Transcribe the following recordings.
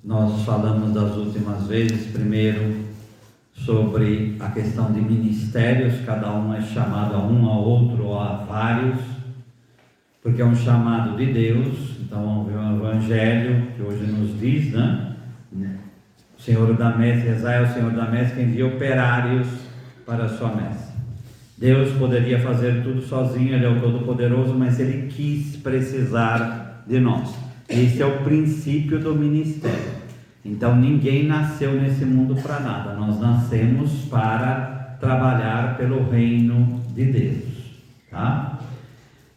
Nós falamos das últimas vezes, primeiro, sobre a questão de ministérios, cada um é chamado a um, a outro ou a vários, porque é um chamado de Deus. Então, o Evangelho que hoje nos diz, né? O Senhor da Messe, rezai ao Senhor da Messe que envia operários para a sua messe. Deus poderia fazer tudo sozinho, Ele é o Todo-Poderoso, mas Ele quis precisar de nós. Esse é o princípio do ministério. Então ninguém nasceu nesse mundo para nada, nós nascemos para trabalhar pelo reino de Deus, tá?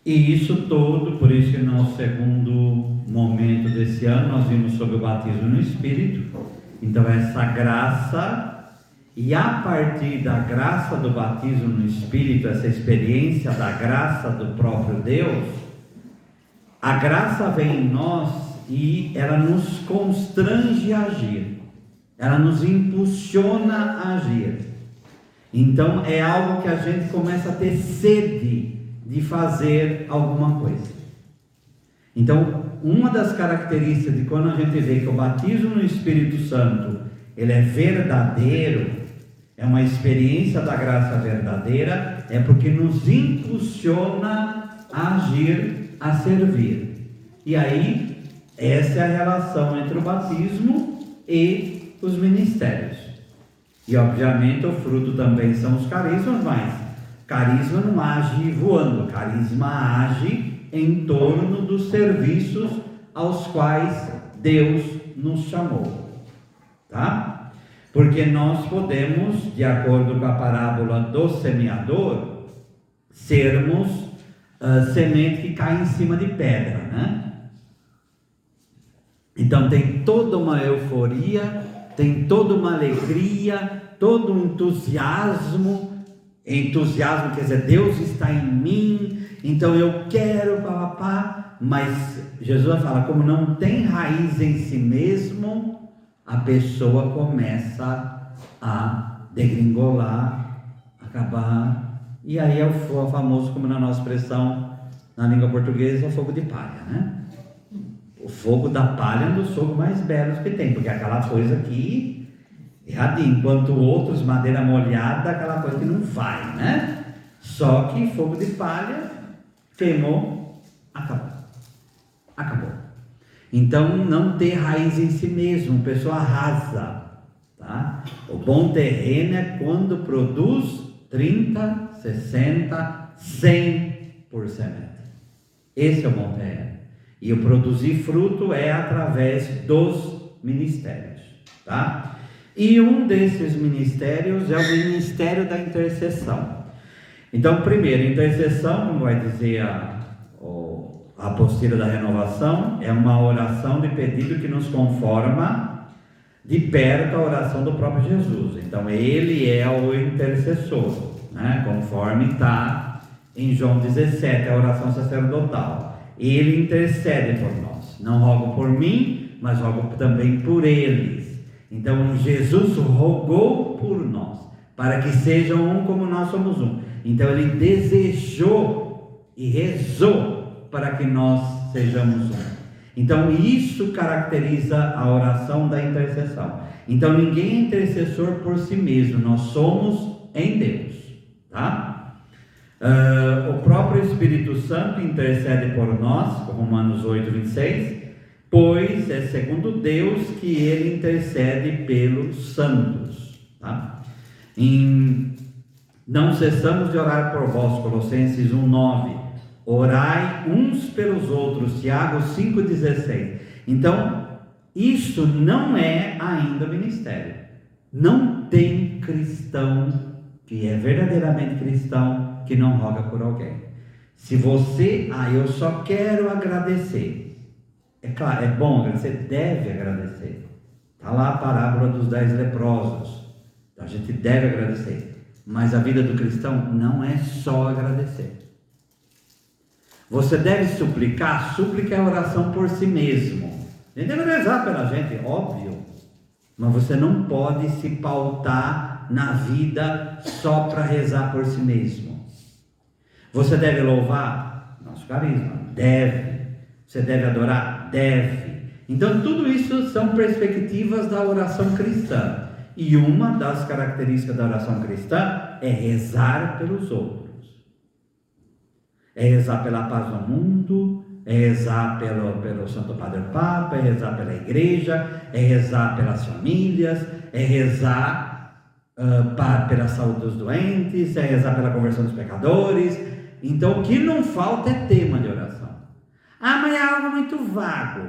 E isso todo, por isso que no segundo momento desse ano nós vimos sobre o batismo no Espírito. Então essa graça, e a partir da graça do batismo no Espírito, essa experiência da graça do próprio Deus, a graça vem em nós e ela nos constrange a agir, ela nos impulsiona a agir. Então é algo que a gente começa a ter sede de fazer alguma coisa. Então uma das características de quando a gente vê que o batismo no Espírito Santo ele é verdadeiro, é uma experiência da graça verdadeira, é porque nos impulsiona a agir, a servir. E aí essa é a relação entre o batismo e os ministérios. E obviamente o fruto também são os carismas, mas carisma não age voando, carisma age em torno dos serviços aos quais Deus nos chamou, tá? Porque nós podemos, de acordo com a parábola do semeador, sermos semente que cai em cima de pedra, né? Então tem toda uma euforia, tem toda uma alegria, todo um entusiasmo quer dizer, Deus está em mim, então eu quero, papapá, mas Jesus fala, como não tem raiz em si mesmo, a pessoa começa a degringolar, acabar, e aí é o famoso, como na nossa expressão, na língua portuguesa, é o fogo de palha, né? O fogo da palha é um dos fogos mais belos que tem, porque é aquela coisa que erradinho, enquanto outros, madeira molhada, aquela coisa que não vai, né? Só que fogo de palha, queimou, acabou. Então não ter raiz em si mesmo, pessoa arrasa, tá? O bom terreno é quando produz 30, 60, 100%. Esse é o bom terreno. E o produzir fruto é através dos ministérios, tá? E um desses ministérios é o ministério da intercessão. Então, primeiro, intercessão, como vai dizer a apostila da renovação, é uma oração de pedido que nos conforma de perto a oração do próprio Jesus. Então, ele é o intercessor, né? Conforme está em João 17, a oração sacerdotal. Ele intercede por nós, não rogo por mim, mas rogo também por eles. Então Jesus rogou por nós, para que sejam um como nós somos um. Então ele desejou e rezou para que nós sejamos um. Então isso caracteriza a oração da intercessão. Então ninguém é intercessor por si mesmo, nós somos em Deus, tá? O próprio Espírito Santo intercede por nós, Romanos 8, 26, pois é segundo Deus que ele intercede pelos santos, tá? Não cessamos de orar por vós, Colossenses 1, 9, orai uns pelos outros, Tiago 5, 16. Então isso não é ainda ministério. Não tem cristão que é verdadeiramente cristão que não roga por alguém. Se você, eu só quero agradecer. É claro, é bom agradecer, deve agradecer. Está lá a parábola dos 10 leprosos. A gente deve agradecer. Mas a vida do cristão não é só agradecer. Você deve suplicar, súplica é oração por si mesmo. A gente deve rezar pela gente, óbvio. Mas você não pode se pautar na vida só para rezar por si mesmo. Você deve louvar? Nosso carisma. Deve. Você deve adorar? Deve. Então tudo isso são perspectivas da oração cristã. E uma das características da oração cristã é rezar pelos outros. É rezar pela paz no mundo, é rezar pelo Santo Padre Papa, é rezar pela igreja, é rezar pelas famílias, é rezar pela saúde dos doentes, é rezar pela conversão dos pecadores. Então o que não falta é tema de oração. Ah, mas é algo muito vago.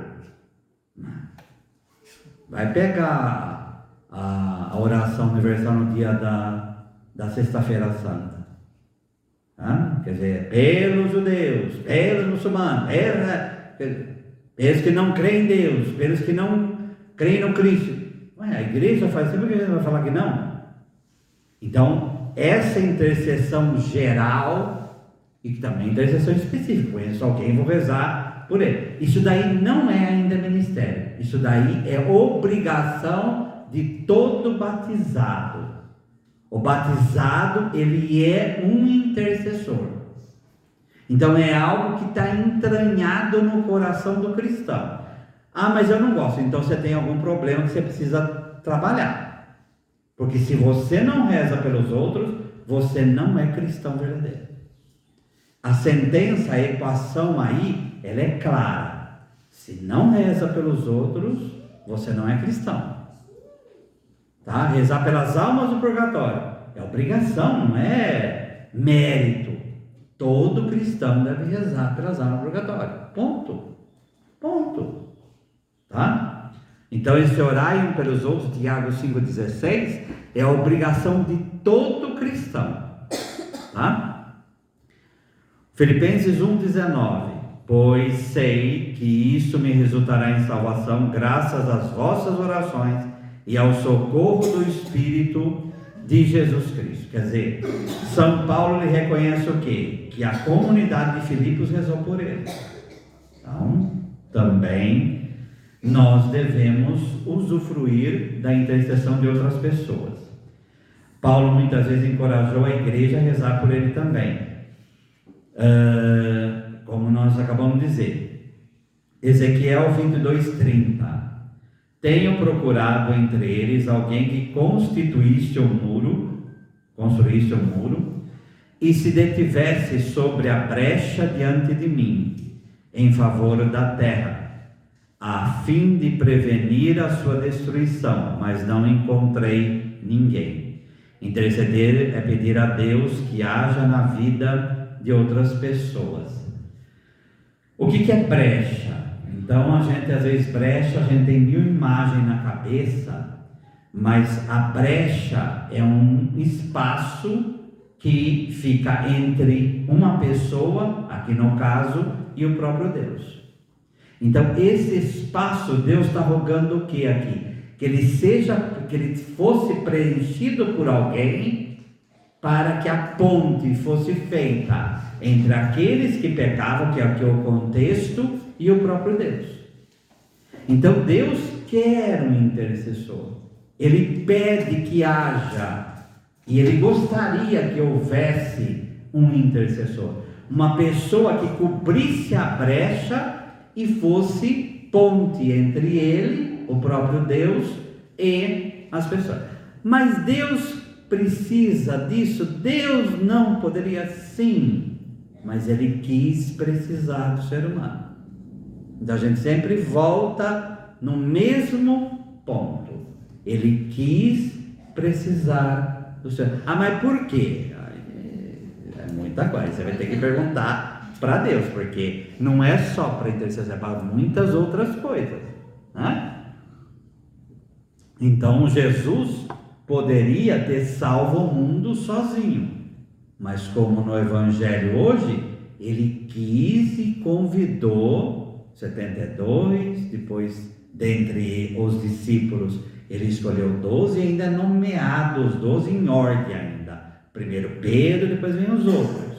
Vai pegar a oração universal no dia da Sexta-feira Santa. Quer dizer, pelos judeus, pelos muçulmanos, pelos que não creem em Deus, pelos que não creem no Cristo. Ué, a igreja faz sempre, por que a gente vai falar que não? Então, essa intercessão geral, e também intercessão específica, conheço alguém, vou rezar por ele. Isso daí não é ainda ministério, isso daí é obrigação de todo batizado. O batizado, ele é um intercessor. Então é algo que está entranhado no coração do cristão. Ah, mas eu não gosto. Então você tem algum problema que você precisa trabalhar. Porque se você não reza pelos outros, você não é cristão verdadeiro. A sentença, a equação aí, ela é clara. Se não reza pelos outros, você não é cristão. Tá? Rezar pelas almas do purgatório é obrigação, não é mérito. Todo cristão deve rezar pelas almas do purgatório. Ponto. Tá? Então esse orai um pelos outros, Tiago 5,16, é a obrigação de todo cristão. Tá? Filipenses 1,19, pois sei que isso me resultará em salvação, graças às vossas orações e ao socorro do Espírito de Jesus Cristo. Quer dizer, São Paulo lhe reconhece o quê? Que a comunidade de Filipos rezou por ele. Então, também nós devemos usufruir da intercessão de outras pessoas. Paulo muitas vezes encorajou a igreja a rezar por ele também. Como nós acabamos de dizer. Ezequiel 22:30. Tenho procurado entre eles alguém que construísse um muro, e se detivesse sobre a brecha diante de mim, em favor da terra, a fim de prevenir a sua destruição, mas não encontrei ninguém. Interceder é pedir a Deus que haja na vida de outras pessoas. O que é brecha? Então a gente às vezes brecha, a gente tem mil imagens na cabeça, mas a brecha é um espaço que fica entre uma pessoa, aqui no caso, e o próprio Deus. Então esse espaço, Deus está rogando o que aqui? Que ele fosse preenchido por alguém, para que a ponte fosse feita entre aqueles que pecavam, que aqui é o contexto, e o próprio Deus. Então Deus quer um intercessor, Ele pede que haja, e Ele gostaria que houvesse um intercessor, uma pessoa que cobrisse a brecha e fosse ponte entre Ele, o próprio Deus, e as pessoas. Mas Deus precisa disso? Deus não poderia, sim, mas Ele quis precisar do ser humano. Então a gente sempre volta no mesmo ponto. Ele quis precisar do ser humano. Ah, mas por quê? É muita coisa, você vai ter que perguntar para Deus, porque não é só para intercessão, é para muitas outras coisas, né? Então Jesus poderia ter salvo o mundo sozinho, mas como no Evangelho hoje, Ele quis e convidou 72, depois dentre os discípulos Ele escolheu 12 e ainda nomeado os 12 em ordem ainda. Primeiro Pedro, depois vem os outros.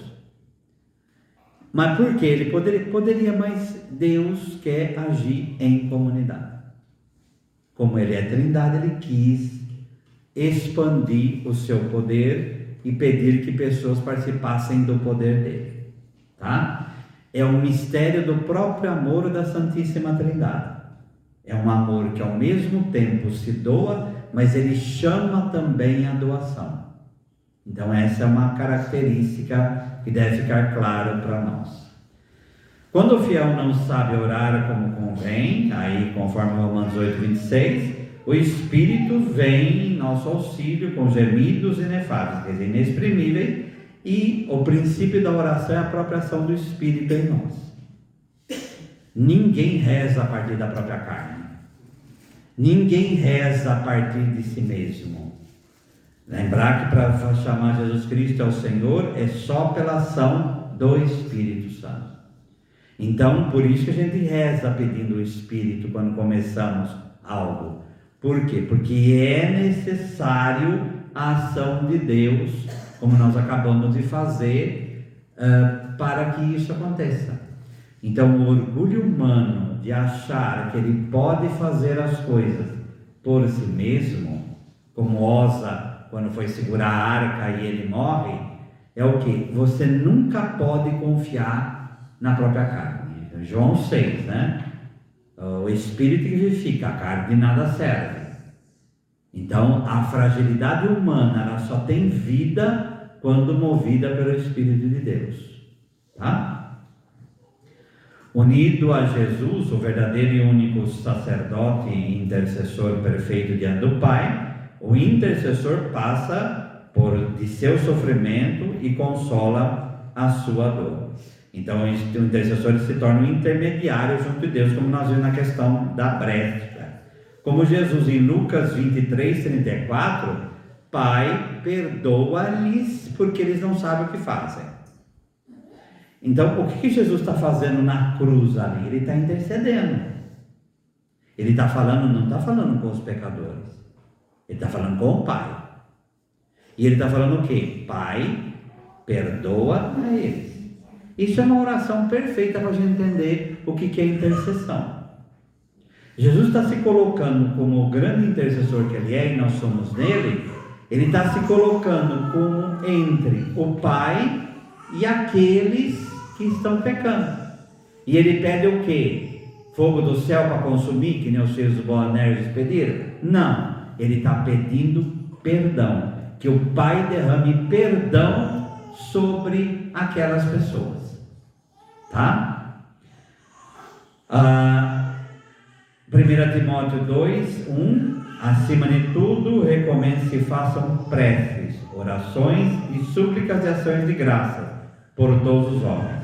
Mas por que? Ele poderia, mas Deus quer agir em comunidade. Como Ele é Trindade, Ele quis expandir o seu poder e pedir que pessoas participassem do poder dele. Tá? É um mistério do próprio amor da Santíssima Trindade. É um amor que ao mesmo tempo se doa, mas ele chama também a doação. Então essa é uma característica que deve ficar claro para nós. Quando o fiel não sabe orar como convém, aí conforme Romanos 8:26, o Espírito vem em nosso auxílio com gemidos inefáveis, quer dizer, inexprimíveis, e o princípio da oração é a própria ação do Espírito em nós. Ninguém reza a partir da própria carne. Ninguém reza a partir de si mesmo. Lembrar que para chamar Jesus Cristo ao Senhor é só pela ação do Espírito Santo. Então, por isso que a gente reza pedindo o Espírito quando começamos algo. Por quê? Porque é necessário a ação de Deus, como nós acabamos de fazer, para que isso aconteça. Então, o orgulho humano de achar que ele pode fazer as coisas por si mesmo, como Osa, quando foi segurar a arca e ele morre, é o que? Você nunca pode confiar na própria carne. João 6, né? O Espírito que vivifica, a carne de nada serve. Então, a fragilidade humana, ela só tem vida quando movida pelo Espírito de Deus. Tá? Unido a Jesus, o verdadeiro e único sacerdote e intercessor perfeito diante do Pai, o intercessor passa de seu sofrimento e consola a sua dor. Então, o intercessor se torna um intermediário junto de Deus, como nós vimos na questão da brecha. Como Jesus em Lucas 23:34, Pai, perdoa-lhes porque eles não sabem o que fazem. Então, o que Jesus está fazendo na cruz ali? Ele está intercedendo. Ele está falando, não está falando com os pecadores. Ele está falando com o Pai. E ele está falando o quê? Pai, perdoa a eles. Isso é uma oração perfeita para a gente entender o que é intercessão. Jesus está se colocando como o grande intercessor que ele é, e nós somos nele. Ele está se colocando como entre o Pai e aqueles que estão pecando. E ele pede o quê? Fogo do céu para consumir, que nem os filhos do Boanerges pediram? Não, ele está pedindo perdão, que o Pai derrame perdão sobre aquelas pessoas. Tá? 1 Timóteo 2:1, acima de tudo, recomendo que façam preces, orações e súplicas e ações de graça por todos os homens,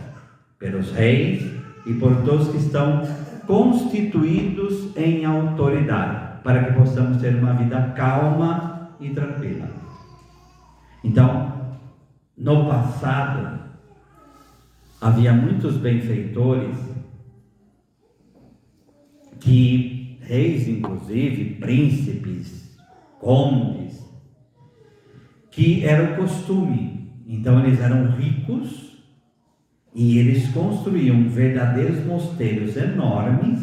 pelos reis e por todos que estão constituídos em autoridade, para que possamos ter uma vida calma e tranquila. Então, no passado, havia muitos benfeitores, que reis inclusive, príncipes, condes, que era o costume. Então eles eram ricos e eles construíam verdadeiros mosteiros enormes,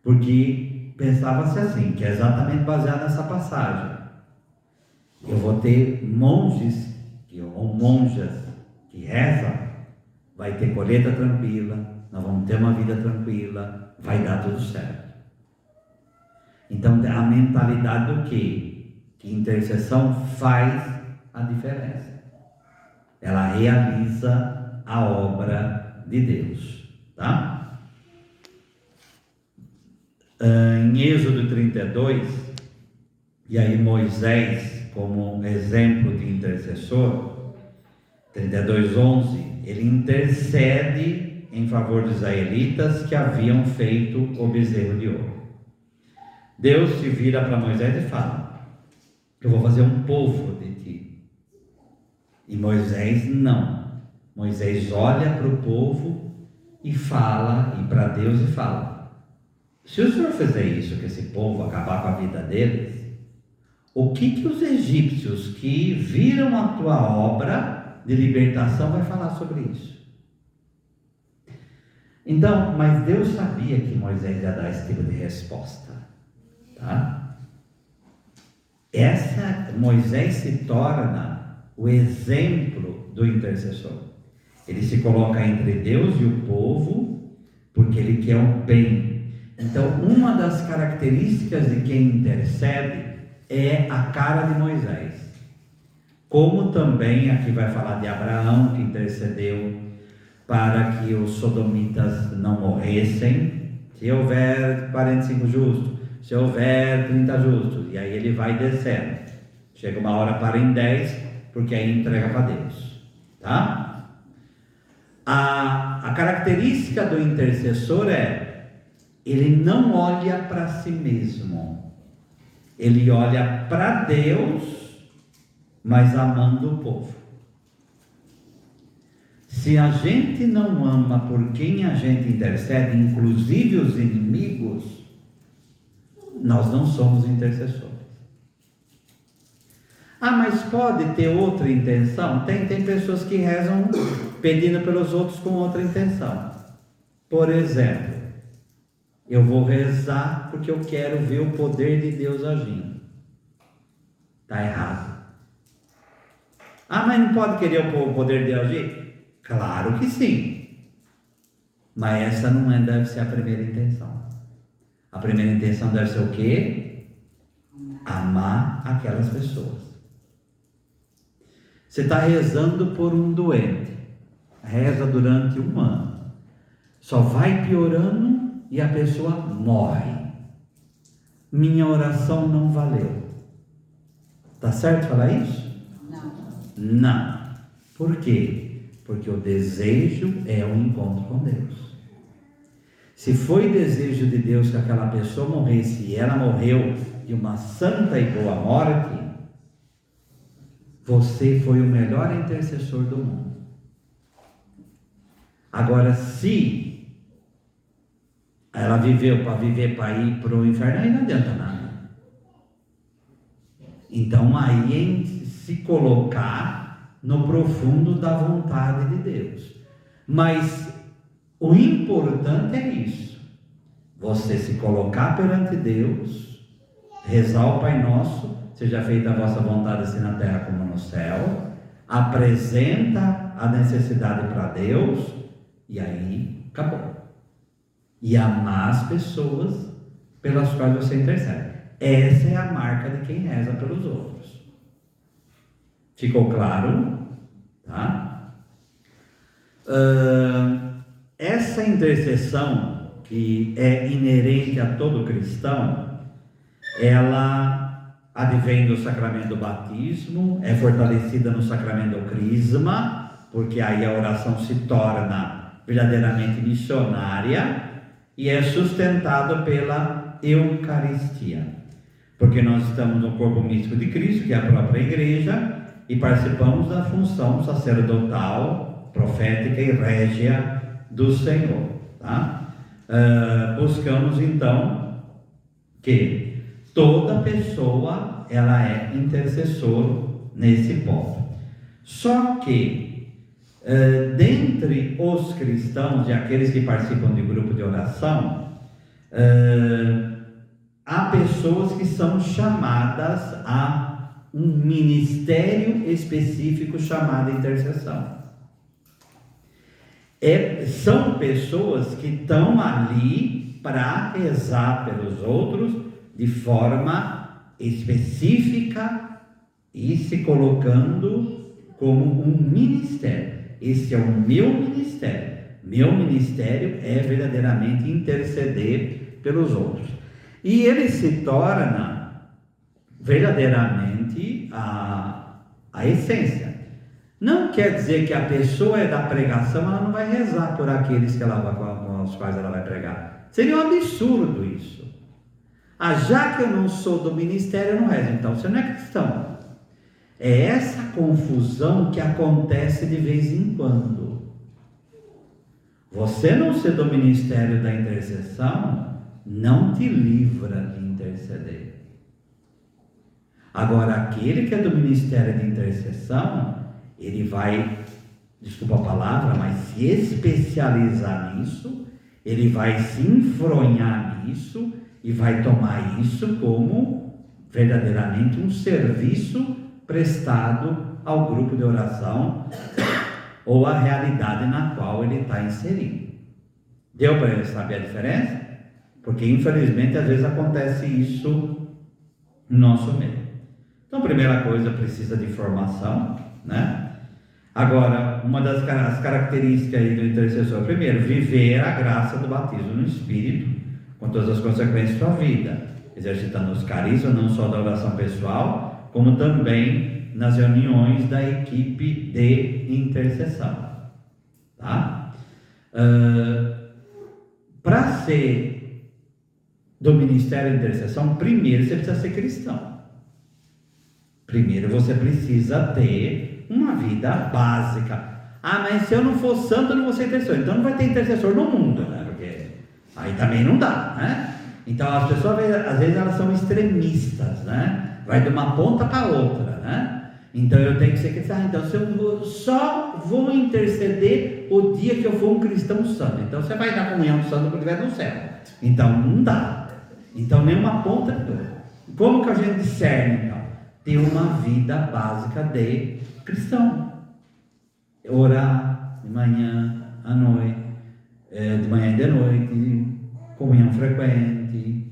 porque pensava-se assim, que é exatamente baseado nessa passagem: eu vou ter monges ou monjas que rezam, vai ter colheita tranquila, nós vamos ter uma vida tranquila, vai dar tudo certo. Então a mentalidade do quê? Que intercessão faz a diferença. Ela realiza a obra de Deus, tá? Em Êxodo 32, e aí Moisés como exemplo de intercessor, 32:11, ele intercede em favor dos israelitas que haviam feito o bezerro de ouro. Deus se vira para Moisés e fala: eu vou fazer um povo de ti. E Moisés não. Moisés olha para o povo e fala, e para Deus e fala: se o Senhor fizer isso, que esse povo acabar com a vida deles, o que os egípcios que viram a tua obra de libertação vai falar sobre isso? Então, mas Deus sabia que Moisés ia dar esse tipo de resposta, tá? Moisés se torna o exemplo do intercessor. Ele se coloca entre Deus e o povo, porque ele quer o bem. Então, uma das características de quem intercede é a cara de Moisés. Como também aqui vai falar de Abraão, que intercedeu para que os sodomitas não morressem. Se houver 45 justos, se houver 30 justos, e aí ele vai descendo. Chega uma hora para em 10, porque aí entrega para Deus. Tá? A característica do intercessor é, ele não olha para si mesmo. Ele olha para Deus, mas amando o povo. Se a gente não ama por quem a gente intercede, inclusive os inimigos, nós não somos intercessores. Ah, mas pode ter outra intenção? Tem pessoas que rezam pedindo pelos outros com outra intenção. Por exemplo, eu vou rezar porque eu quero ver o poder de Deus agindo. Está errado. Ah, mas não pode querer o poder de Deus agir? Claro que sim. Mas essa não deve ser a primeira intenção. A primeira intenção deve ser o quê? Amar aquelas pessoas. Você está rezando por um doente, reza durante um ano, só vai piorando e a pessoa morre. Minha oração não valeu. Está certo falar isso? Não. Por quê? Porque o desejo é o encontro com Deus. Se foi desejo de Deus que aquela pessoa morresse e ela morreu de uma santa e boa morte, você foi o melhor intercessor do mundo. Agora, se ela viveu para ir para o inferno, aí não adianta nada. Então, aí é se colocar no profundo da vontade de Deus. Mas o importante é isso: você se colocar perante Deus, rezar o Pai Nosso, seja feita a vossa vontade assim na terra como no céu, apresenta a necessidade para Deus, e aí acabou. E amar as pessoas pelas quais você intercede. Essa é a marca de quem reza pelos outros. Ficou claro? Tá? Essa intercessão, que é inerente a todo cristão, ela advém do sacramento do batismo, é fortalecida no sacramento do crisma, porque aí a oração se torna verdadeiramente missionária, e é sustentado pela Eucaristia, porque nós estamos no corpo místico de Cristo, que é a própria igreja, e participamos da função sacerdotal, profética e régia do Senhor. Tá? Buscamos então que toda pessoa ela é intercessor nesse ponto. Só que dentre os cristãos e aqueles que participam de grupo de oração, há pessoas que são chamadas a um ministério específico chamado intercessão. São pessoas que estão ali para rezar pelos outros de forma específica e se colocando como um ministério. Esse é o meu ministério. Meu ministério é verdadeiramente interceder pelos outros. E ele se torna verdadeiramente a essência. Não quer dizer que a pessoa é da pregação, ela não vai rezar por aqueles com os quais ela vai pregar. Seria um absurdo isso. Já que eu não sou do ministério, eu não rezo. Então você não é cristão. É essa confusão que acontece de vez em quando. Você não ser do ministério da intercessão não te livra de interceder. Agora, aquele que é do ministério de intercessão, ele vai, desculpa a palavra, mas se especializar nisso, ele vai se enfronhar nisso e vai tomar isso como verdadeiramente um serviço prestado ao grupo de oração ou à realidade na qual ele está inserido. Deu para saber a diferença? Porque infelizmente às vezes acontece isso no nosso meio. Então, a primeira coisa, precisa de formação, né? Agora, uma das características aí do intercessor, primeiro, viver a graça do batismo no Espírito, com todas as consequências da sua vida, exercitando os carismas, não só da oração pessoal, como também nas reuniões da equipe de intercessão, tá? Para ser do ministério de intercessão, primeiro você precisa ser cristão. Primeiro você precisa ter uma vida básica. Ah, mas se eu não for santo, eu não vou ser intercessor. Então não vai ter intercessor no mundo, né? Porque aí também não dá, né? Então as pessoas, às vezes, elas são extremistas, né? Vai de uma ponta para outra, né? Então eu tenho que ser cristão. Então se eu só vou interceder o dia que eu for um cristão santo. Então você vai dar comunhão do santo quando estiver no céu. Então não dá. Então nenhuma ponta. Como que a gente discerne, então? Ter uma vida básica de cristão. Orar de manhã à noite, de manhã e de noite, comunhão frequente,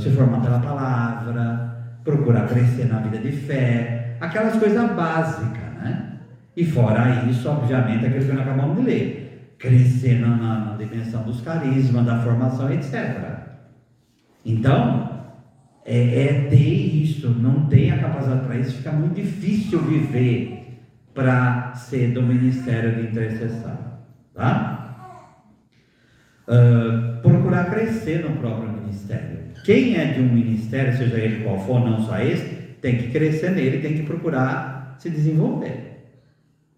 se formar pela palavra, procurar crescer na vida de fé, aquelas coisas básicas, né? E fora isso, obviamente, aquilo que nós acabamos de ler, crescer na dimensão dos carismas, da formação, etc. Então, ter isso, não tem a capacidade para isso, fica muito difícil viver para ser do ministério de intercessão, tá? Procurar crescer no próprio ministério. Quem é de um ministério, seja ele qual for, não só esse, tem que crescer nele, tem que procurar se desenvolver.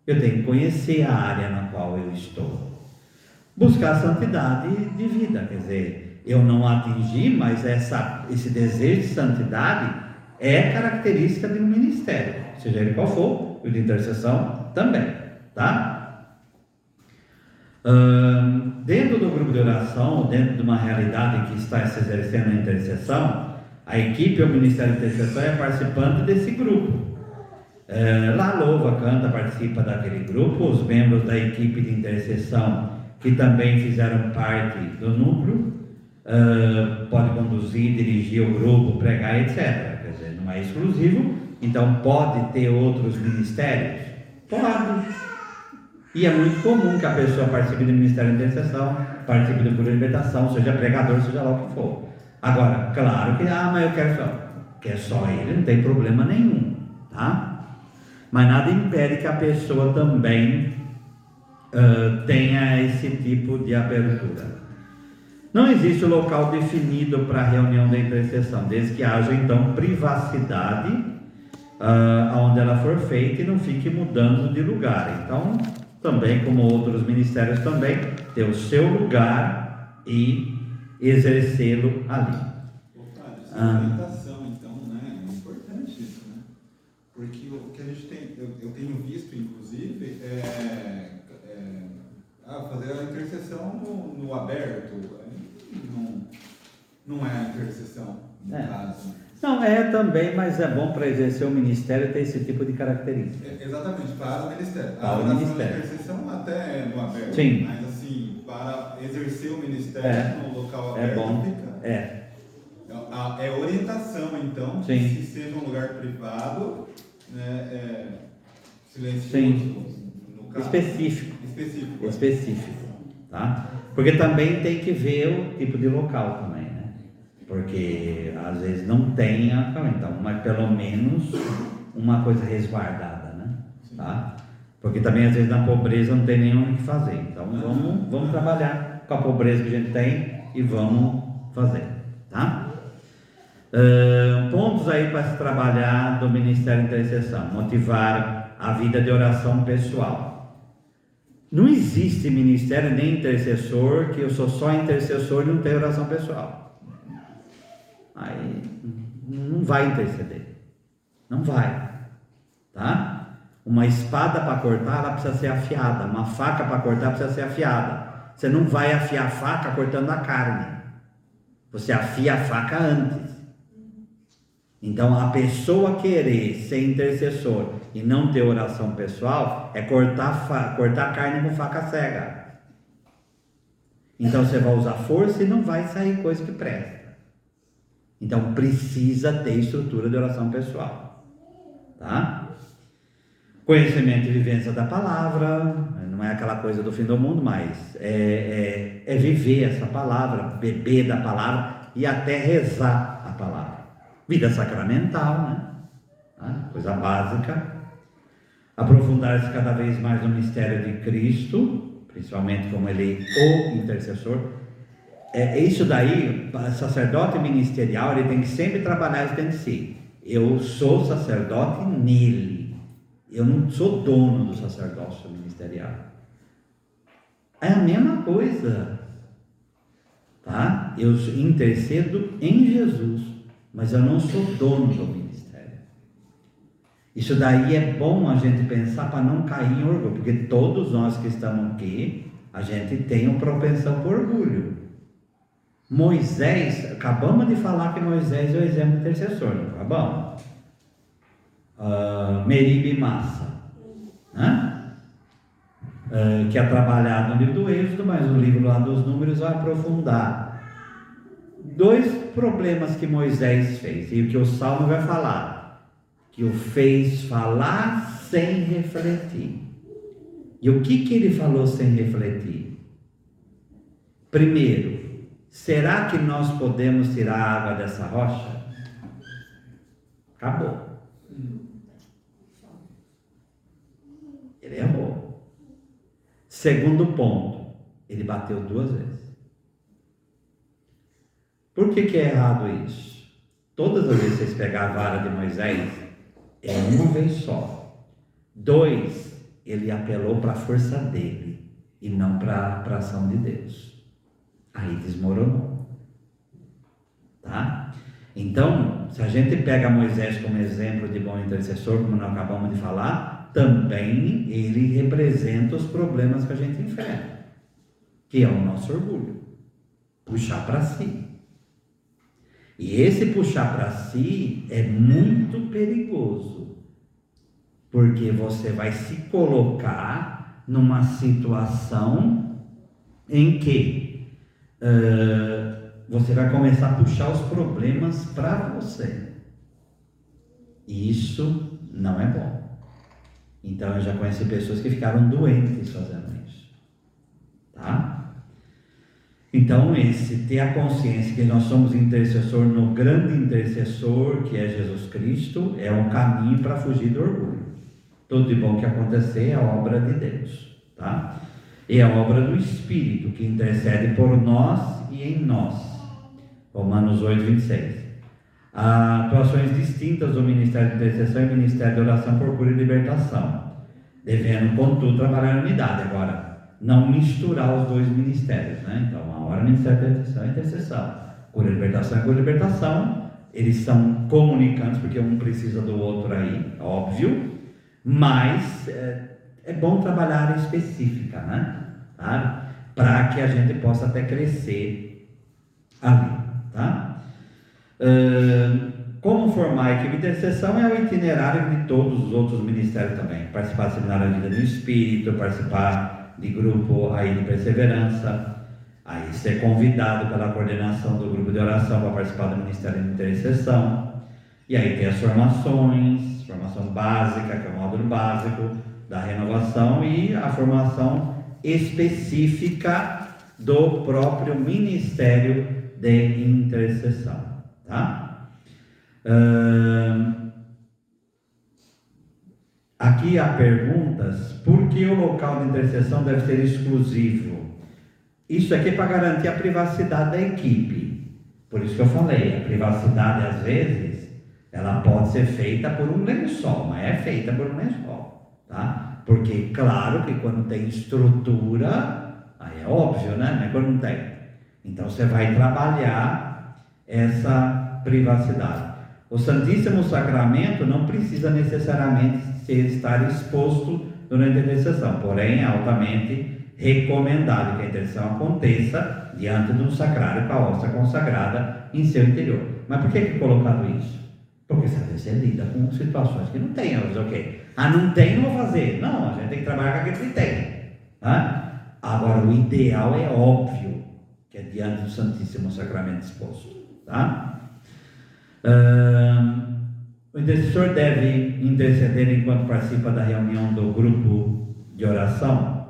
Eu tenho que conhecer a área na qual eu estou, buscar a santidade de vida, quer dizer, eu não atingi, mas esse desejo de santidade é característica de um ministério, seja ele qual for, o de intercessão também, tá? Dentro do grupo de oração, dentro de uma realidade que está se exercendo a intercessão, a equipe ou o ministério de intercessão é participante desse grupo. Lá louva, canta, participa daquele grupo, os membros da equipe de intercessão que também fizeram parte do núcleo, pode conduzir, dirigir o grupo, pregar, etc. Quer dizer, não é exclusivo. Então pode ter outros ministérios? Pode. E é muito comum que a pessoa participe do ministério de intercessão, participe do grupo de libertação, seja pregador, seja lá o que for. Agora, claro que, mas eu quero só ele, não tem problema nenhum, tá? Mas nada impede que a pessoa também tenha esse tipo de abertura. Não existe um local definido para a reunião da intercessão, desde que haja então privacidade onde ela for feita e não fique mudando de lugar. Então, também como outros ministérios também, ter o seu lugar e exercê-lo ali. Orientação, então, né? É importante isso, né? Porque o que a gente tem, eu tenho visto, inclusive, fazer a intercessão no aberto, não é a intercessão, no caso. Não, também, mas é bom para exercer o ministério ter esse tipo de característica. Exatamente, para o ministério. Para o ministério. A intercessão até é no aberto. Sim. Mas assim, para exercer o ministério no local aberto, bom. fica. É orientação, então, Sim. que se seja um lugar privado, né, silencioso. Sim. No caso. Específico, tá? Porque também tem que ver o tipo de local também, né? Porque às vezes não tem, então, mas pelo menos uma coisa resguardada, né? Tá? Porque também às vezes na pobreza não tem nenhum o que fazer. Então vamos trabalhar com a pobreza que a gente tem e vamos fazer, tá? Pontos aí para se trabalhar do Ministério de Intercessão: motivar a vida de oração pessoal. Não existe ministério nem intercessor que eu sou só intercessor e não tenho oração pessoal. Aí não vai interceder, não vai, tá? Uma espada para cortar, ela precisa ser afiada. Uma faca para cortar precisa ser afiada. Você não vai afiar a faca cortando a carne, você afia a faca antes. Então, a pessoa querer ser intercessor e não ter oração pessoal é cortar a carne com faca cega. Então você vai usar força e não vai sair coisa que presta. Então precisa ter estrutura de oração pessoal, tá? Conhecimento e vivência da palavra, não é aquela coisa do fim do mundo, mas é viver essa palavra, beber da palavra e até rezar a palavra. Vida sacramental, né? Tá? Coisa básica. Aprofundar-se cada vez mais no mistério de Cristo, principalmente como ele é o intercessor. Isso daí, sacerdote ministerial, ele tem que sempre trabalhar isso dentro de si. Eu sou sacerdote nele. Eu não sou dono do sacerdócio ministerial. É a mesma coisa, tá? Eu intercedo em Jesus, mas eu não sou dono do ministério. Isso daí é bom a gente pensar para não cair em orgulho, porque todos nós que estamos aqui, a gente tem uma propensão por orgulho. Moisés, acabamos de falar que Moisés é o exemplo intercessor, não acabamos? Meriba e Massa, né? Que é trabalhado no livro do Êxodo, mas o livro lá dos Números vai aprofundar 2 problemas que Moisés fez, e o que o Salmo vai falar, que o fez falar sem refletir. E o que ele falou sem refletir? Primeiro, será que nós podemos tirar a água dessa rocha? Acabou. Ele errou. Segundo ponto, ele bateu 2 vezes. Por que é errado isso? Todas as vezes que vocês pegar a vara de Moisés, é uma vez só. 2, ele apelou para a força dele e não para a ação de Deus. Aí desmoronou. Tá? Então, se a gente pega Moisés como exemplo de bom intercessor, como nós acabamos de falar, também ele representa os problemas que a gente enfrenta, que é o nosso orgulho, puxar para si. E esse puxar para si é muito perigoso, porque você vai se colocar numa situação em que você vai começar a puxar os problemas para você. E isso não é bom. Então eu já conheci pessoas que ficaram doentes fazendo isso, tá? Então ter a consciência que nós somos intercessor no grande intercessor que é Jesus Cristo, é um caminho para fugir do orgulho. Tudo de bom que acontecer é obra de Deus, tá? E é obra do Espírito que intercede por nós e em nós. Romanos 8, 26. Atuações distintas do Ministério de Intercessão e Ministério de Oração por Cura e Libertação, devendo, contudo, trabalhar em unidade. Agora, não misturar os 2 ministérios, né? Então, uma hora Ministério de Intercessão é intercessão, cura e libertação é cura e libertação, eles são comunicantes, porque um precisa do outro aí, óbvio, mas é bom trabalhar a área específica, né? Tá? Para que a gente possa até crescer ali, tá? Como formar a equipe de intercessão é o itinerário de todos os outros ministérios também. Participar do seminário da vida do Espírito, participar de grupo aí de perseverança, aí ser convidado pela coordenação do grupo de oração para participar do ministério de intercessão, e aí ter as formações, formação básica, que é o módulo básico da renovação, e a formação específica do próprio ministério de intercessão, tá? Aqui há perguntas: por que o local de intercessão deve ser exclusivo? Isso aqui é para garantir a privacidade da equipe. Por isso que eu falei, a privacidade às vezes ela pode ser feita por um lençol, mas é feita por um lençol, tá? Porque claro que quando tem estrutura, aí é óbvio, né? Mas quando não tem, então você vai trabalhar essa privacidade. O Santíssimo Sacramento não precisa necessariamente estar exposto durante a intercessão, porém é altamente recomendado que a intercessão aconteça diante de um sacrário com a hóstia consagrada em seu interior. Mas por que é colocado isso? Porque às vezes você lida com situações que não tem. Você, okay, não tem, não vou fazer. Não, a gente tem que trabalhar com aquilo que tem, tá? Agora, o ideal é óbvio que é diante do Santíssimo Sacramento exposto, tá? O intercessor deve interceder enquanto participa da reunião do grupo de oração.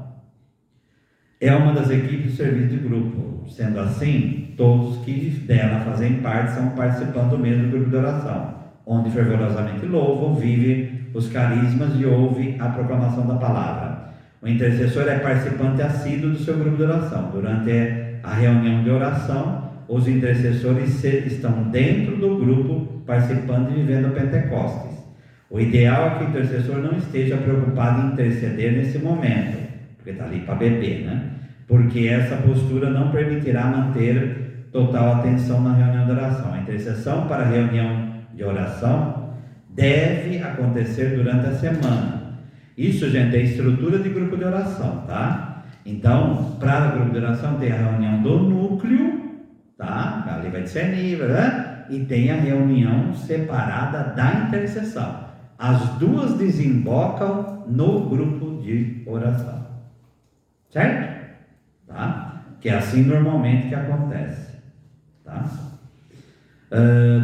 É uma das equipes de serviço de grupo. Sendo assim, todos que dela fazem parte são participantes do mesmo grupo de oração, onde fervorosamente louvam, vivem os carismas e ouvem a proclamação da palavra. O intercessor é participante assíduo do seu grupo de oração. Durante a reunião de oração, os intercessores estão dentro do grupo, participando e vivendo Pentecostes. O ideal é que o intercessor não esteja preocupado em interceder nesse momento, porque está ali para beber, né? Porque essa postura não permitirá manter total atenção na reunião de oração. A intercessão para a reunião de oração deve acontecer durante a semana. Isso, gente, é estrutura de grupo de oração, tá? Então, para o grupo de oração tem a reunião do núcleo, tá? Ali vai discernir, né? E tem a reunião separada da intercessão. As duas desembocam no grupo de oração, certo? Tá? Que é assim normalmente que acontece, tá?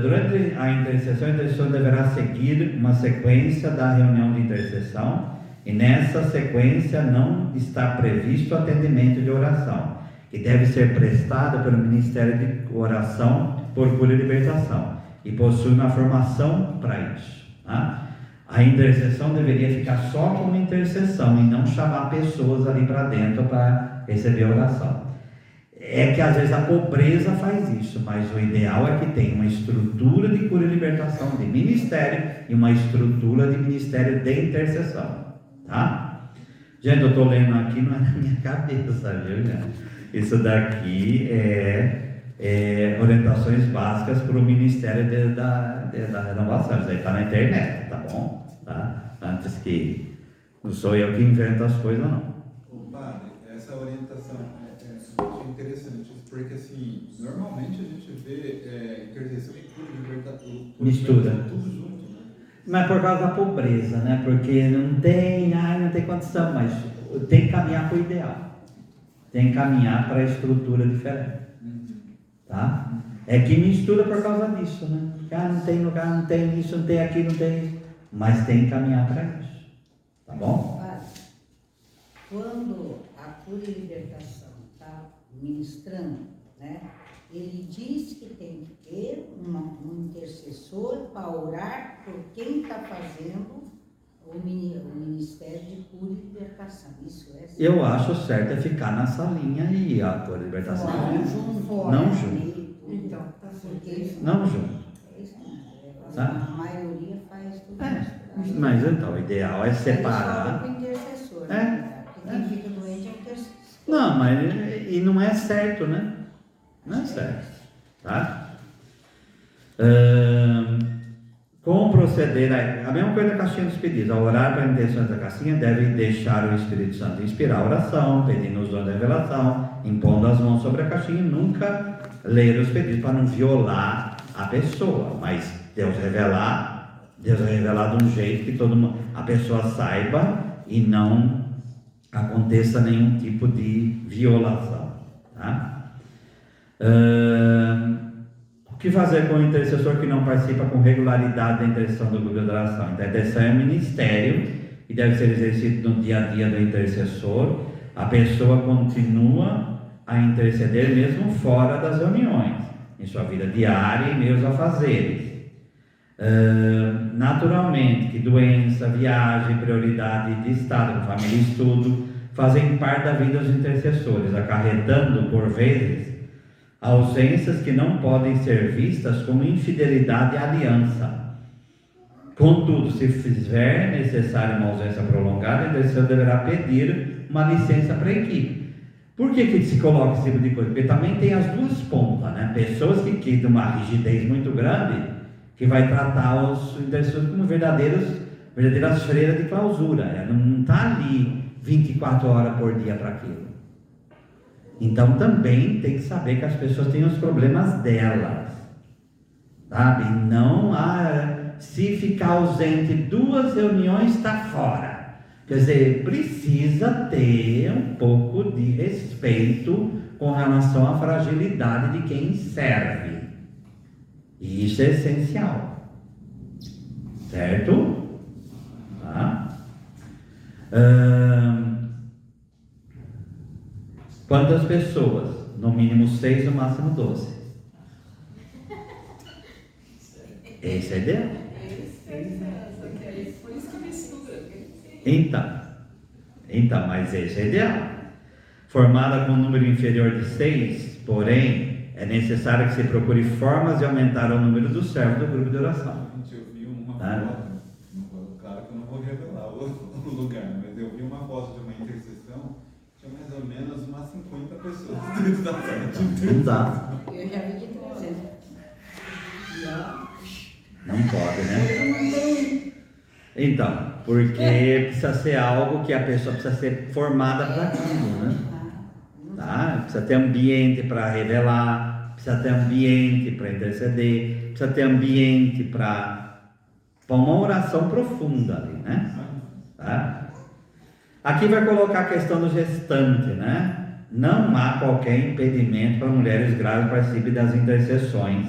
Durante a intercessão, o intercessor deverá seguir uma sequência da reunião de intercessão, e nessa sequência não está previsto o atendimento de oração, que deve ser prestado pelo Ministério de Oração por Cura e Libertação, e possui uma formação para isso, tá? A intercessão deveria ficar só como intercessão e não chamar pessoas ali para dentro para receber a oração. É que às vezes a pobreza faz isso, mas o ideal é que tenha uma estrutura de cura e libertação de ministério e uma estrutura de ministério de intercessão, tá? Gente, eu estou lendo aqui, não é na minha cabeça, viu, gente? Isso daqui é orientações básicas para o Ministério da Renovação. Isso aí está na internet, tá bom? Tá? Antes que não sou eu que invento as coisas, não. Ô, padre, essa orientação é interessante, porque assim, normalmente a gente vê intercessão e cura e libertação. Mistura. Tudo junto, né? Mas por causa da pobreza, né? Porque não tem condição, mas tem que caminhar para o ideal. Tem que caminhar para a estrutura diferente. Tá? É que mistura por causa disso, né? Não tem lugar, não tem isso, não tem aquilo, não tem isso. Mas tem que caminhar para isso. Tá bom? Quando a cura e libertação está ministrando, né? Ele diz que tem que ter um intercessor para orar por quem está fazendo o Ministério de Cura e Libertação. Isso é certo? Eu acho certo é ficar nessa linha aí, a cura e libertação. Não junto. Então, tá certo. Não junto. É isso mesmo. Tá? A maioria faz tudo isso. Mas então, o ideal é separar. O intercessor, É. né? Porque quem fica doente é o intercessor. Não, mas e não é certo, né? Não é certo, tá? Como proceder a mesma coisa da caixinha dos pedidos. Ao orar para as intenções da caixinha, deve deixar o Espírito Santo inspirar a oração, pedindo os dons da revelação, impondo as mãos sobre a caixinha e nunca ler os pedidos para não violar a pessoa. Mas Deus vai revelar de um jeito que a pessoa saiba e não aconteça nenhum tipo de violação, tá? O que fazer com o intercessor que não participa com regularidade da intercessão do grupo de oração? Então, a intercessão é um ministério e deve ser exercido no dia a dia do intercessor. A pessoa continua a interceder mesmo fora das reuniões, em sua vida diária e meus afazeres. Naturalmente que doença, viagem, prioridade de estado, família e estudo fazem parte da vida dos intercessores, acarretando por vezes ausências que não podem ser vistas como infidelidade à aliança. Contudo, se fizer necessária uma ausência prolongada, o intercessor deverá pedir uma licença para a equipe. Por que se coloca esse tipo de coisa? Porque também tem as duas pontas, né? Pessoas que têm uma rigidez muito grande, que vai tratar os intercessores como verdadeiras freiras de clausura. Ela não está ali 24 horas por dia para aquilo. Então também tem que saber que as pessoas têm os problemas delas, sabe? Não, se ficar ausente 2 reuniões, está fora. Quer dizer, precisa ter um pouco de respeito com relação à fragilidade de quem serve. E isso é essencial. Certo? Tá? Quantas pessoas? No mínimo 6, no máximo 12. Esse é ideal. Então, mas esse é ideal. Formada com um número inferior de 6, porém, é necessário que se procure formas de aumentar o número dos servos do grupo de oração. Gente, eu vi uma foto, claro que eu não vou revelar o lugar, mas eu vi uma foto de uma intercessão, tinha mais ou menos umas 50 pessoas dentro da sala. Não dá. Eu já vi de 300. Não pode, né? Então, porque precisa ser algo que a pessoa precisa ser formada para aquilo, né? Tá? Precisa ter ambiente para revelar, precisa ter ambiente para interceder, precisa ter ambiente para uma oração profunda ali, né? Tá? Aqui vai colocar a questão do gestante, né? Não há qualquer impedimento para mulheres grávidas participarem das intercessões,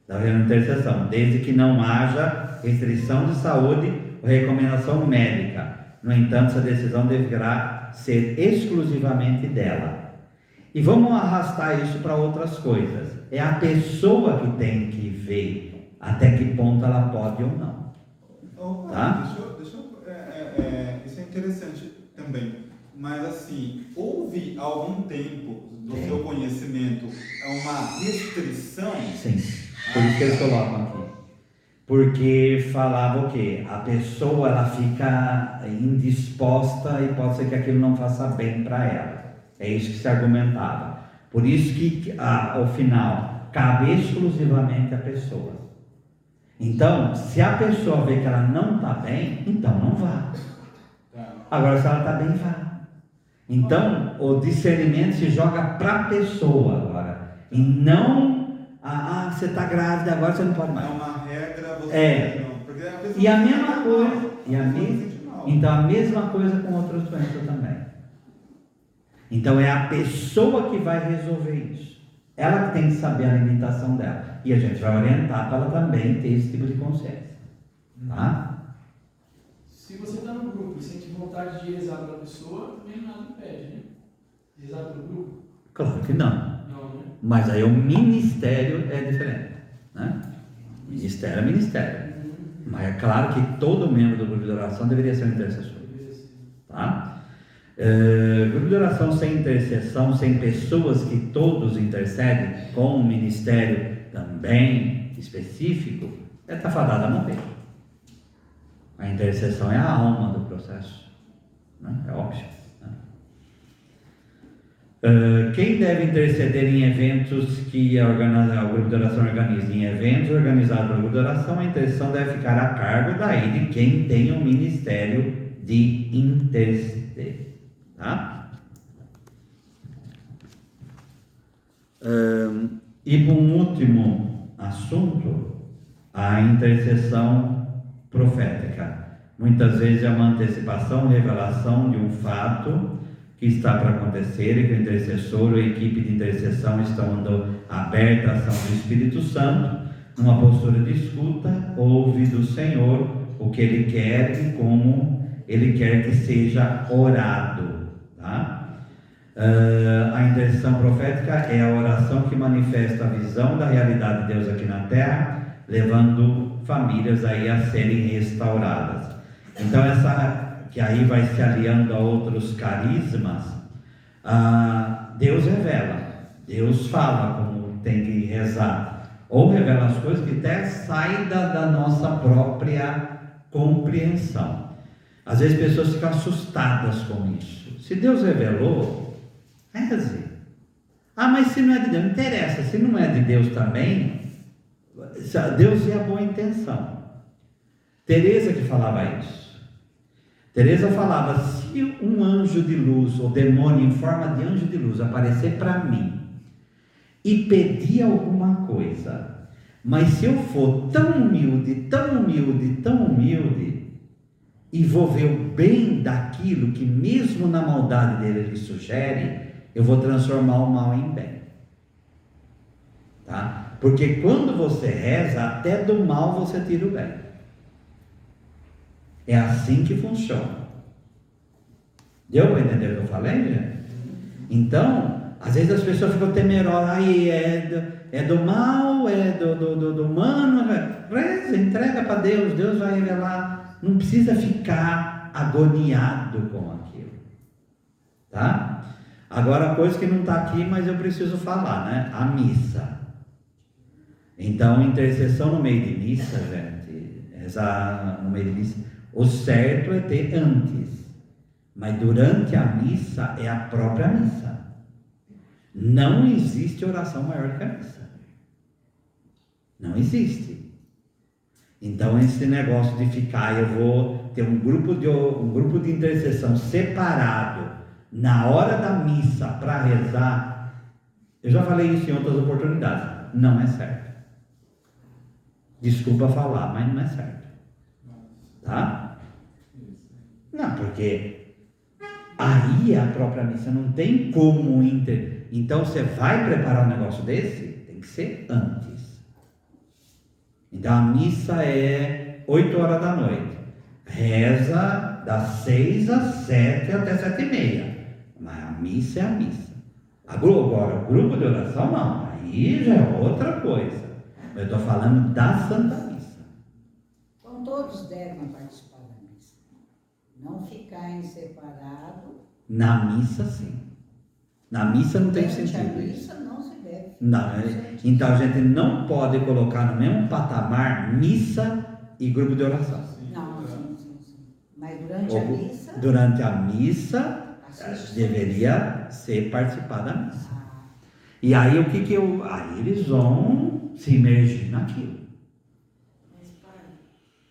da intercessão, desde que não haja restrição de saúde ou recomendação médica. No entanto, essa decisão deverá ser exclusivamente dela. E vamos arrastar isso para outras coisas. É a pessoa que tem que ver até que ponto ela pode ou não. Opa, Tá? Isso é interessante também. Mas assim, houve algum tempo do seu conhecimento uma restrição? Sim, por isso que eles colocam aqui. Porque falava o quê? A pessoa ela fica indisposta e pode ser que aquilo não faça bem para ela. É isso que se argumentava. Por isso que ao final cabe exclusivamente à pessoa. Então, se a pessoa vê que ela não está bem, então não vá. Agora, se ela está bem, vá. Então, o discernimento se joga para a pessoa agora. E não, você está grávida, agora você não pode mais. É uma regra, você não. Porque a pessoa E a mesma coisa, então a mesma coisa com outras doenças também. Então é a pessoa que vai resolver isso. Ela que tem que saber a limitação dela. E a gente vai orientar para ela também ter esse tipo de consciência. Tá? Se você está no grupo e sente vontade de rezar pela pessoa, também nada impede, né? Rezar pelo grupo? Claro que não. Não, né? Mas aí o ministério é diferente. Né? Ministério é ministério. Mas é claro que todo membro do grupo de oração deveria ser um intercessor. Tá? Grupo de oração sem intercessão, sem pessoas que todos intercedem, com um ministério também específico, está fadado a morrer. A intercessão é a alma do processo, né? É óbvio. Né? Quem deve interceder em eventos que o grupo de oração organiza? Em eventos organizados pelo grupo de oração, a intercessão deve ficar a cargo daí de quem tem o ministério de interceder. Tá? E por um último assunto, a intercessão profética. Muitas vezes é uma antecipação, revelação de um fato que está para acontecer e que o intercessor ou a equipe de intercessão estão aberta à ação do Espírito Santo, numa postura de escuta, ouve do Senhor o que Ele quer e como Ele quer que seja orado. Tá? A intercessão profética é a oração que manifesta a visão da realidade de Deus aqui na terra, levando famílias aí a serem restauradas. Então essa que aí vai se aliando a outros carismas, Deus revela, Deus fala como tem que rezar, ou revela as coisas que até saem da nossa própria compreensão. Às vezes pessoas ficam assustadas com isso. Se Deus revelou, reze. Mas se não é de Deus, não interessa. Se não é de Deus também, Deus é a boa intenção. Teresa que falava isso. Teresa falava, se um anjo de luz, ou demônio em forma de anjo de luz, aparecer para mim e pedir alguma coisa, mas se eu for tão humilde, e vou ver o bem daquilo que mesmo na maldade dele ele sugere, eu vou transformar o mal em bem. Tá? Porque quando você reza, até do mal você tira o bem. É assim que funciona. Deu para entender o que eu falei, gente? Então, às vezes as pessoas ficam temerosas, aí é do mal, é do humano, reza, entrega para Deus, Deus vai revelar. Não precisa ficar agoniado com aquilo. Tá? Agora, a coisa que não está aqui, mas eu preciso falar, né? A missa. Então, intercessão no meio de missa, gente, rezar no meio de missa, o certo é ter antes, mas durante a missa é a própria missa. Não existe oração maior que a missa. Não existe. Então, esse negócio de ficar, eu vou ter um grupo de intercessão separado na hora da missa para rezar, eu já falei isso em outras oportunidades, não é certo. Desculpa falar, mas não é certo. Tá? Não, porque aí a própria missa não tem como Então você vai preparar um negócio desse, tem que ser antes. Então a missa é 8 horas da noite. Reza das 6 às 7 até 7h30. Mas a missa é a missa. Agora, o grupo de oração não. Aí já é outra coisa. Eu estou falando da Santa Missa. Então todos devem participar da missa. Não ficar em separado. Na missa, sim. Na missa não tem Durante sentido a isso. missa não se deve. Não, então a gente não pode colocar no mesmo patamar missa e grupo de oração. Não, sim. Mas durante a missa. Durante a missa assiste. deveria ser participar da missa. E aí o que aí eles vão se imergir naquilo. Mas, pai,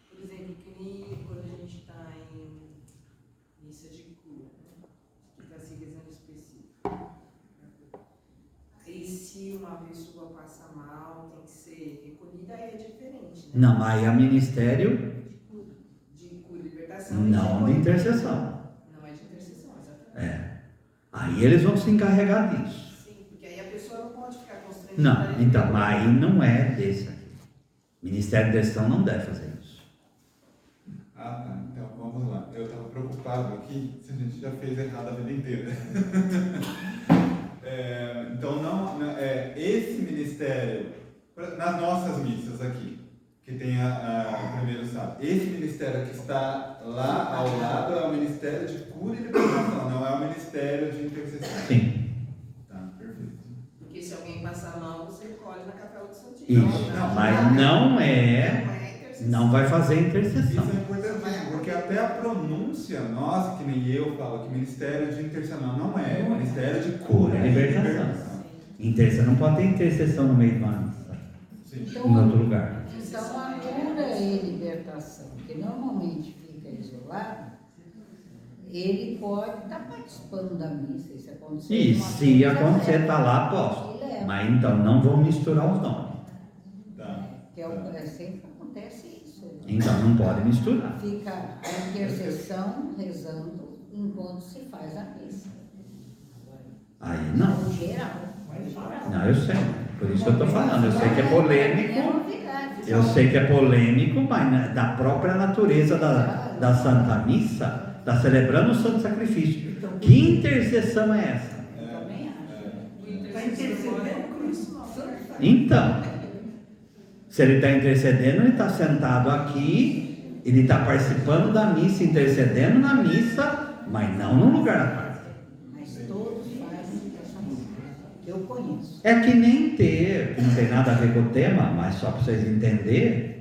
por exemplo, que nem quando a gente está em missa de cura, né? Que está se rezando específico. E se uma pessoa passa mal, tem que ser recolhida, aí é diferente, né? Não, aí é ministério De cura e libertação. não de intercessão. Não é de intercessão, exatamente. Aí eles vão se encarregar disso. Sim, porque aí a pessoa não pode ficar constrangida. Não, então, mas aí não é desse aqui. Ministério da Intercessão não deve fazer isso. Ah, tá. Então, vamos lá. Eu estava preocupado aqui se a gente já fez errado a vida inteira. Então, esse ministério, nas nossas missas aqui, que tem o primeiro sábado, esse ministério que está lá ao lado é o ministério de cura e libertação, não é o ministério de intercessão. Sim. Tá, perfeito. Porque se alguém passar mal, você colhe na capela do Santíssimo. Isso. Mas não vai fazer intercessão. Isso é importante, porque até a pronúncia nossa, que nem eu falo, que ministério de intercessão não é ministério de cura Cura e libertação. Intercessão não pode ter intercessão no meio de uma missa. Sim. Em outro lugar. Então a cura e libertação, que normalmente fica isolado, ele pode estar participando da missa. Se acontecer E uma se coisa, acontecer, leva. está lá posto. Ele leva. Mas então não vão misturar os nomes. Tá. Sempre acontece isso. Então não pode misturar. Fica a intercessão rezando enquanto se faz a missa. Aí não. No geral. Não, eu sei. Por isso que eu estou falando. Eu sei que é polêmico. É novidade. Eu sei que é polêmico, mas da própria natureza da Santa Missa, está celebrando o Santo Sacrifício. Que intercessão é essa? Eu também acho. Está intercedendo Cristo, não. Então, se ele está intercedendo, ele está sentado aqui, ele está participando da missa, intercedendo na missa, mas não num lugar à parte. Mas todos fazem essa missa. Eu conheço. É que nem ter, não tem nada a ver com o tema, mas só para vocês entenderem,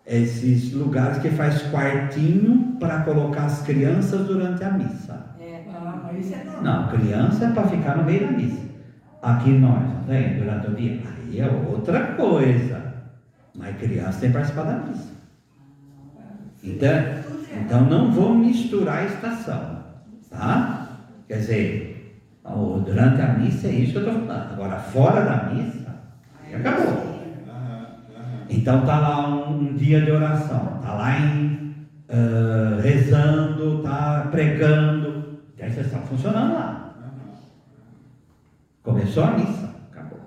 esses lugares que faz quartinho para colocar as crianças durante a missa. Mas isso é normal. Não, criança é para ficar no meio da missa. Aqui nós, não tem? Durante o dia. Aí é outra coisa. Mas criança tem que participar da missa. Então não vou misturar a estação. Tá? Quer dizer, durante a missa é isso que eu estou falando. Agora, fora da missa, aí acabou. Então está lá um dia de oração. Está lá rezando, está pregando. Intercessão funcionando lá. Começou a missa, acabou.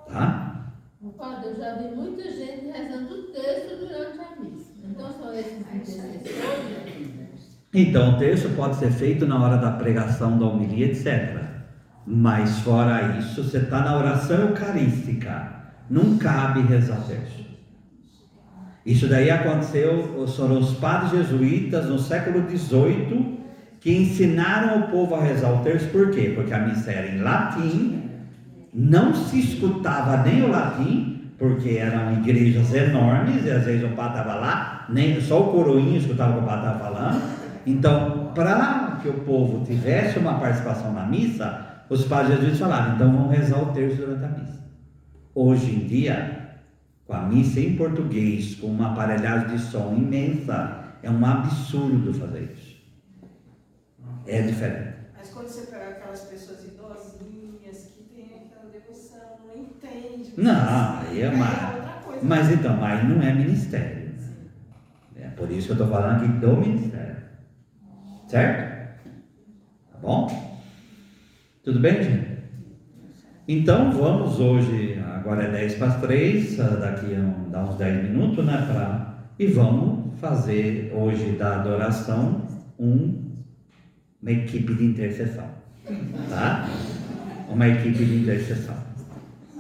Tá? Padre, eu já vi muita gente rezando o texto durante a missa. Então são esses intercessores. Então o texto pode ser feito na hora da pregação, da homilia, etc. Mas fora isso, você está na oração eucarística, não cabe rezar terço. Isso daí aconteceu, foram os padres jesuítas no século XVIII que ensinaram o povo a rezar o terço. Por quê? Porque a missa era em latim, não se escutava nem o latim, porque eram igrejas enormes, e às vezes o padre estava lá, nem só o coroinha escutava o que o padre estava falando. Então, para que o povo tivesse uma participação na missa, os padres jesuítas falaram, então vamos rezar o terço durante a missa. Hoje em dia, com a missa em português, com uma aparelhagem de som imensa, é um absurdo fazer isso. É diferente. Mas quando você pega aquelas pessoas idosinhas que têm aquela devoção, não entende. Não, aí é mais. outra coisa. Mas então, aí não é ministério. É por isso que eu estou falando aqui do ministério. Certo? Tá bom? Tudo bem, gente? Então vamos hoje, agora é 2:50, daqui dá uns 10 minutos, né? E vamos fazer hoje da adoração uma equipe de intercessão. Tá? Uma equipe de intercessão.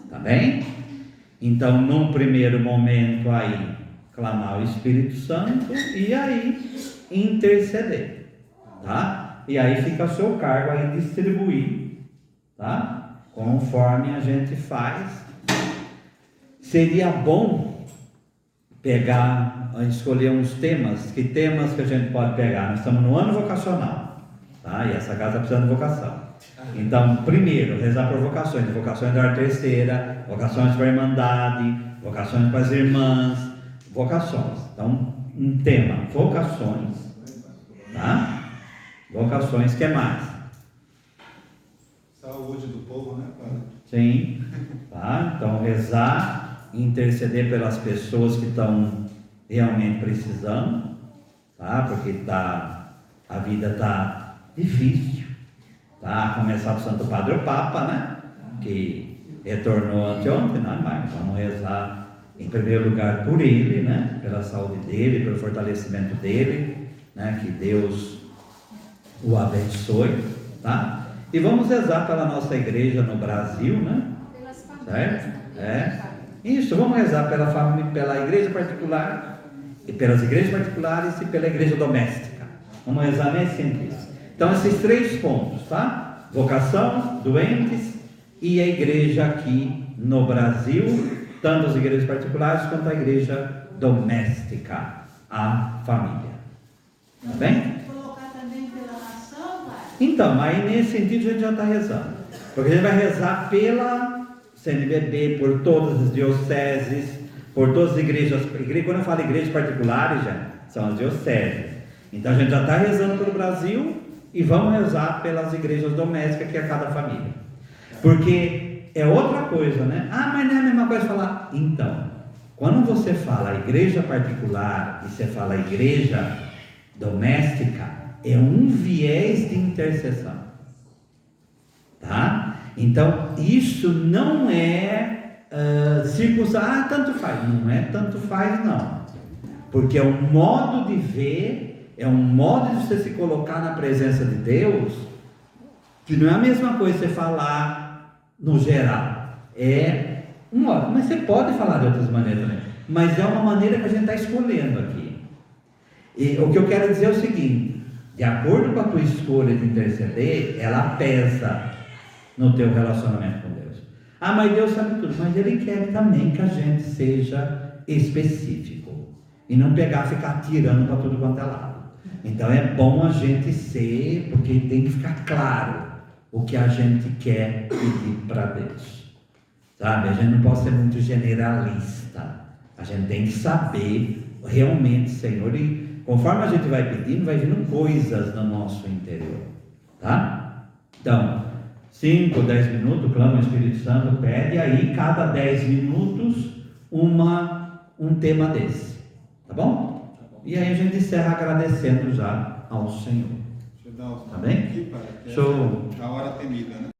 Tá bem? Então, num primeiro momento aí, clamar o Espírito Santo e aí interceder. Tá? E aí fica a seu cargo aí distribuir, tá? Conforme a gente faz. Seria bom escolher uns temas. Que temas que a gente pode pegar? Nós estamos no ano vocacional, tá? E essa casa precisa de vocação. Então, primeiro, rezar por vocações da hora terceira, vocações para a irmandade, vocações para as irmãs, vocações. Então, um tema, vocações, tá? Vocações, que mais? Saúde do povo, né, padre? Sim, tá? Então rezar, interceder pelas pessoas que estão realmente precisando, tá? Porque a vida está difícil, tá? A começar do Santo Padre o Papa, né? Que retornou anteontem, né? Mas vamos rezar em primeiro lugar por ele, né? Pela saúde dele, pelo fortalecimento dele, né? Que Deus o abençoe, tá? E vamos rezar pela nossa igreja no Brasil, né? Pelas famílias. Certo? Isso, vamos rezar pela família, pela igreja particular, e pelas igrejas particulares e pela igreja doméstica. Vamos rezar nesse sentido. Então, esses 3 pontos, tá? Vocação, doentes e a igreja aqui no Brasil, tanto as igrejas particulares quanto a igreja doméstica, a família. Tá bem? Então, aí nesse sentido a gente já está rezando, porque a gente vai rezar pela CNBB, por todas as dioceses, por todas as igrejas. Quando eu falo igrejas particulares, já são as dioceses. Então a gente já está rezando pelo Brasil e vamos rezar pelas igrejas domésticas, que é cada família, porque é outra coisa, né? Mas não é a mesma coisa falar. Então, quando você fala igreja particular e você fala igreja doméstica, é um viés de intercessão, tá? Então, isso não é tanto faz. Não é tanto faz, não. Porque é um modo de ver, é um modo de você se colocar na presença de Deus, que não é a mesma coisa você falar no geral. É um modo, mas você pode falar de outras maneiras também. Mas é uma maneira que a gente está escolhendo aqui. E o que eu quero dizer é o seguinte: de acordo com a tua escolha de interceder, ela pesa no teu relacionamento com Deus. Mas Deus sabe tudo. Mas Ele quer também que a gente seja específico e não ficar tirando para tudo quanto é lado. Então é bom a gente ser, porque tem que ficar claro o que a gente quer pedir para Deus, sabe? A gente não pode ser muito generalista. A gente tem que saber realmente, Senhor, e conforme a gente vai pedindo, vai vindo coisas no nosso interior, tá? Então, 5, 10 minutos, clama o Espírito Santo, pede, aí cada 10 minutos um tema desse, tá bom? E aí a gente encerra agradecendo já ao Senhor. Deixa eu dar os Tá bem? aqui, pai, que Show. essa é a hora temida, né?